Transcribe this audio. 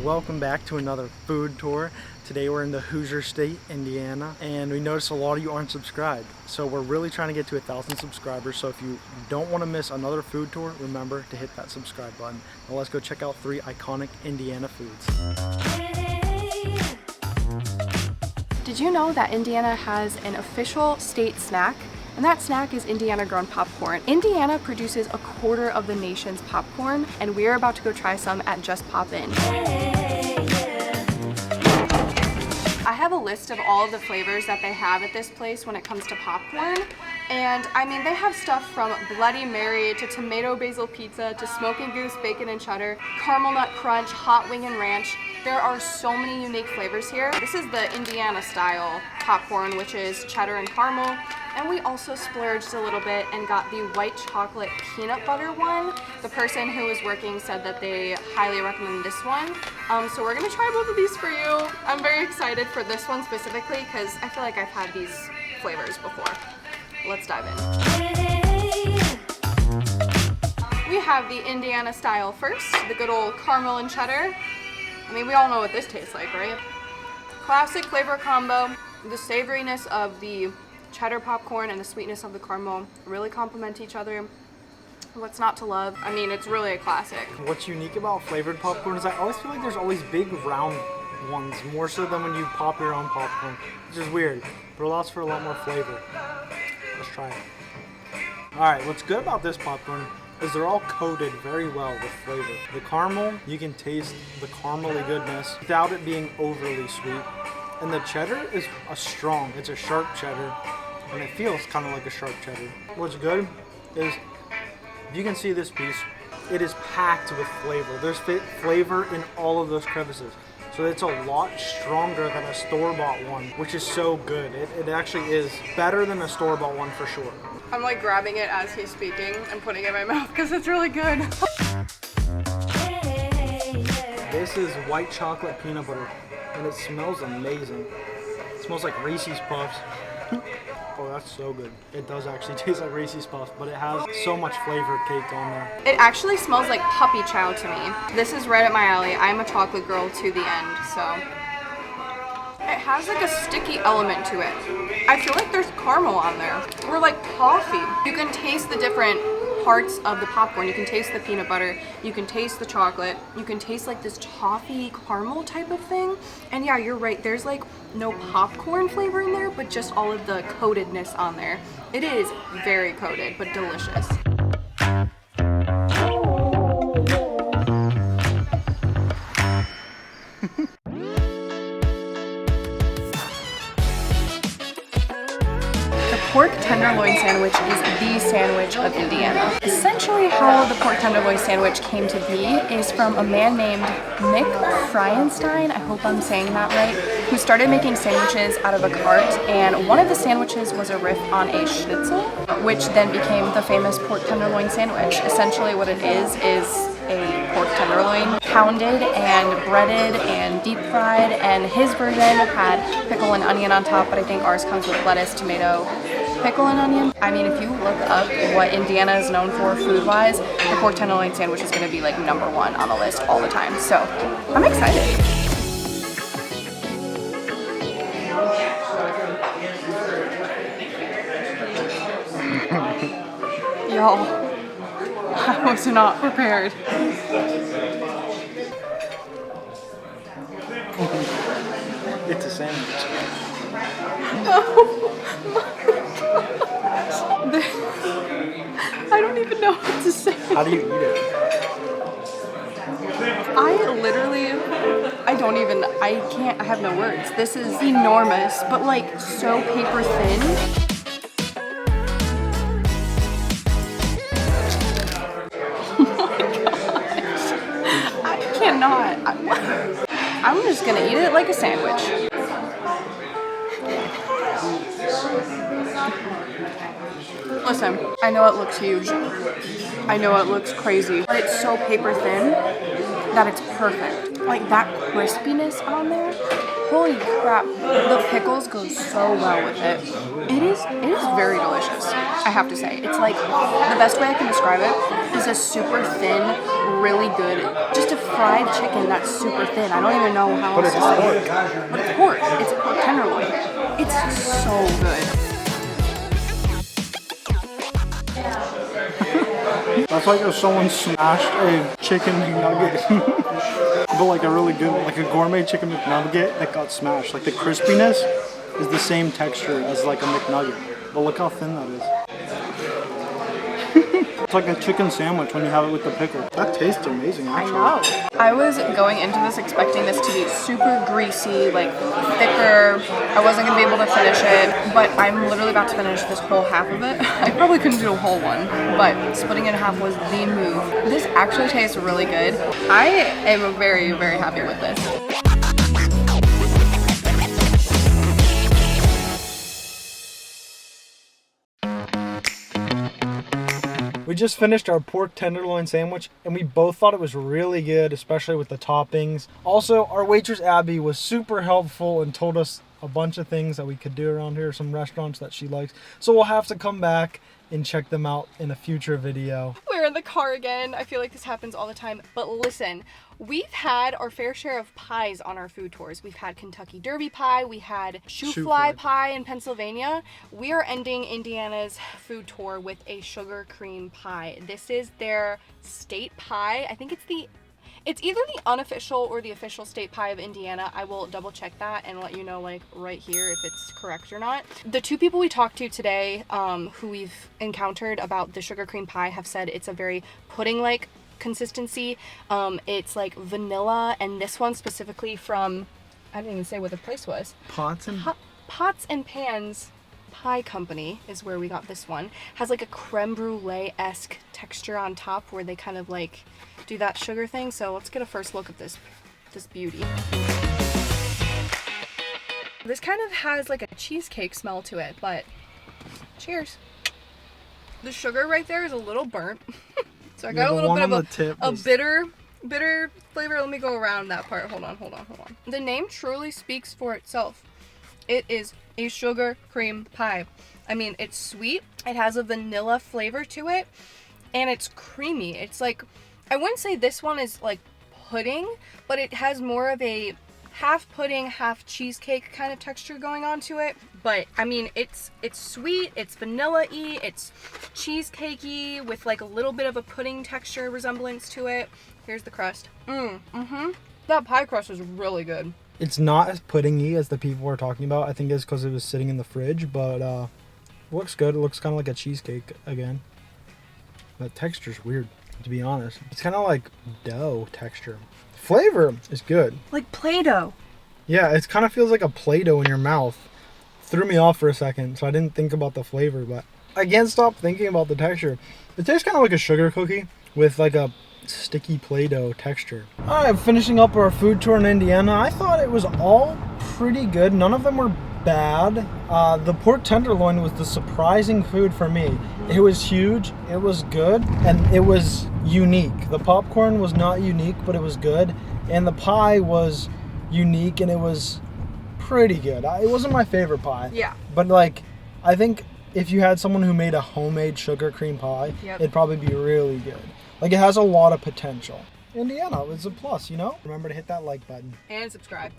Welcome back to another food tour. Today we're in the Hoosier State, Indiana, and we noticed a lot of you aren't subscribed. So we're really trying to get to 1,000 subscribers. So if you don't want to miss another food tour, remember to hit that subscribe button. Now let's go check out 3 iconic Indiana foods. Did you know that Indiana has an official state snack? And that snack is Indiana grown popcorn. Indiana produces 1/4 of the nation's popcorn, and we're about to go try some at Just Pop In. I have a list of all of the flavors that they have at this place when it comes to popcorn. And I mean, they have stuff from Bloody Mary to tomato basil pizza to smoking goose bacon and cheddar, caramel nut crunch, hot wing and ranch. There are so many unique flavors here. This is the Indiana style popcorn, which is cheddar and caramel. And we also splurged a little bit and got the white chocolate peanut butter one. The person who was working said that they highly recommend this one. So we're gonna try both of these for you. I'm very excited for this one specifically because I feel like I've had these flavors before. Let's dive in. We have the Indiana style first, the good old caramel and cheddar. I mean, we all know what this tastes like, right? Classic flavor combo. The savoriness of the cheddar popcorn and the sweetness of the caramel really complement each other. What's not to love? I mean, it's really a classic. What's unique about flavored popcorn is I always feel like there's always big round ones, more so than when you pop your own popcorn, which is weird, but it allows for a lot more flavor. Let's try it. Alright, what's good about this popcorn is they're all coated very well with flavor. The caramel, you can taste the caramely goodness without it being overly sweet. And the cheddar is it's a sharp cheddar, and it feels kind of like a sharp cheddar. What's good is, you can see this piece, it is packed with flavor. There's flavor in all of those crevices. So it's a lot stronger than a store-bought one, which is so good. It actually is better than a store-bought one for sure. I'm like grabbing it as he's speaking and putting it in my mouth because it's really good. This is white chocolate peanut butter, and it smells amazing. It smells like Reese's Puffs. Oh, that's so good. It does actually taste like Reese's Puffs, but it has so much flavor caked on there. It actually smells like puppy chow to me. This is right up my alley. I'm a chocolate girl to the end, so. It has like a sticky element to it. I feel like there's caramel on there, or like toffee. You can taste the different parts of the popcorn. You can taste the peanut butter, you can taste the chocolate, you can taste like this toffee caramel type of thing. And yeah, you're right, there's like no popcorn flavor in there, but just all of the coatedness on there. It is very coated, but delicious. Pork tenderloin sandwich is the sandwich of Indiana. Essentially how the pork tenderloin sandwich came to be is from a man named Nick Fryenstein, I hope I'm saying that right, who started making sandwiches out of a cart, and one of the sandwiches was a riff on a schnitzel, which then became the famous pork tenderloin sandwich. Essentially what it is a pork tenderloin pounded and breaded and deep fried, and his version had pickle and onion on top, but I think ours comes with lettuce, tomato, pickle and onion. I mean, if you look up what Indiana is known for food-wise, the pork tenderloin sandwich is going to be like #1 on the list all the time. So I'm excited. Y'all, I was not prepared. It's a sandwich. Oh my gosh. I don't even know what to say. How do you eat it? I have no words. This is enormous, but like so paper thin. I cannot. I'm just gonna eat it like a sandwich. Listen, I know it looks huge. I know it looks crazy, but it's so paper thin that it's perfect. like that crispiness on there. Holy crap, the pickles go so well with it. It is very delicious, I have to say. It's like, the best way I can describe it is a super thin, really good, just a fried chicken that's super thin. I don't even know how else to say it. But it's pork. It's a pork tenderloin. It's so good. That's like if someone smashed a chicken nugget. But like a really good, like a gourmet chicken McNugget that got smashed. Like the crispiness is the same texture as like a McNugget. But look how thin that is. It's like a chicken sandwich when you have it with the pickle. That tastes amazing, actually. I know. I was going into this expecting this to be super greasy, like thicker. I wasn't going to be able to finish it, but I'm literally about to finish this whole half of it. I probably couldn't do a whole one, but splitting it in half was the move. This actually tastes really good. I am very, very happy with this. We just finished our pork tenderloin sandwich and we both thought it was really good, especially with the toppings. Also, our waitress Abby was super helpful and told us a bunch of things that we could do around here, some restaurants that she likes. So we'll have to come back and check them out in a future video. We're in the car again. I feel like this happens all the time. But listen, we've had our fair share of pies on our food tours. We've had Kentucky Derby pie. We had shoe fly pie in Pennsylvania. We are ending Indiana's food tour with a sugar cream pie. This is their state pie. I think it's either the unofficial or the official state pie of Indiana. I will double check that and let you know like right here if it's correct or not. The two people we talked to today who we've encountered about the sugar cream pie have said it's a very pudding-like consistency. It's like vanilla, and this one specifically from, I didn't even say what the place was. Pots and Pans Pie Company is where we got this one. Has like a creme brulee-esque texture on top where they kind of like do that sugar thing. So let's get a first look at this beauty. This kind of has like a cheesecake smell to it, but cheers. The sugar right there is a little burnt. So I got a little bit of a bitter flavor. Let me go around that part. Hold on. The name truly speaks for itself. It is a sugar cream pie. I mean, it's sweet. It has a vanilla flavor to it, and it's creamy. It's like, I wouldn't say this one is like pudding, but it has more of a half pudding, half cheesecake kind of texture going on to it. But I mean, it's sweet, it's vanilla-y, it's cheesecakey with like a little bit of a pudding texture resemblance to it. Here's the crust. That pie crust is really good. It's not as puddingy as the people were talking about. I think it's because it was sitting in the fridge, but it looks good. It looks kind of like a cheesecake again. That texture's weird, to be honest. It's kind of like dough texture. Flavor is good. Like Play-Doh. Yeah, it kind of feels like a Play-Doh in your mouth. Threw me off for a second, so I didn't think about the flavor, but I can't stop thinking about the texture. It tastes kind of like a sugar cookie with like a sticky Play-Doh texture. Alright, finishing up our food tour in Indiana. I thought it was all pretty good. None of them were bad. The pork tenderloin was the surprising food for me. It was huge, it was good, and it was unique. The popcorn was not unique, but it was good, and the pie was unique, and it was pretty good. It wasn't my favorite pie. Yeah. But like, I think if you had someone who made a homemade sugar cream pie, it'd probably be really good. Like, it has a lot of potential. Indiana is a plus, you know? Remember to hit that like button. And subscribe.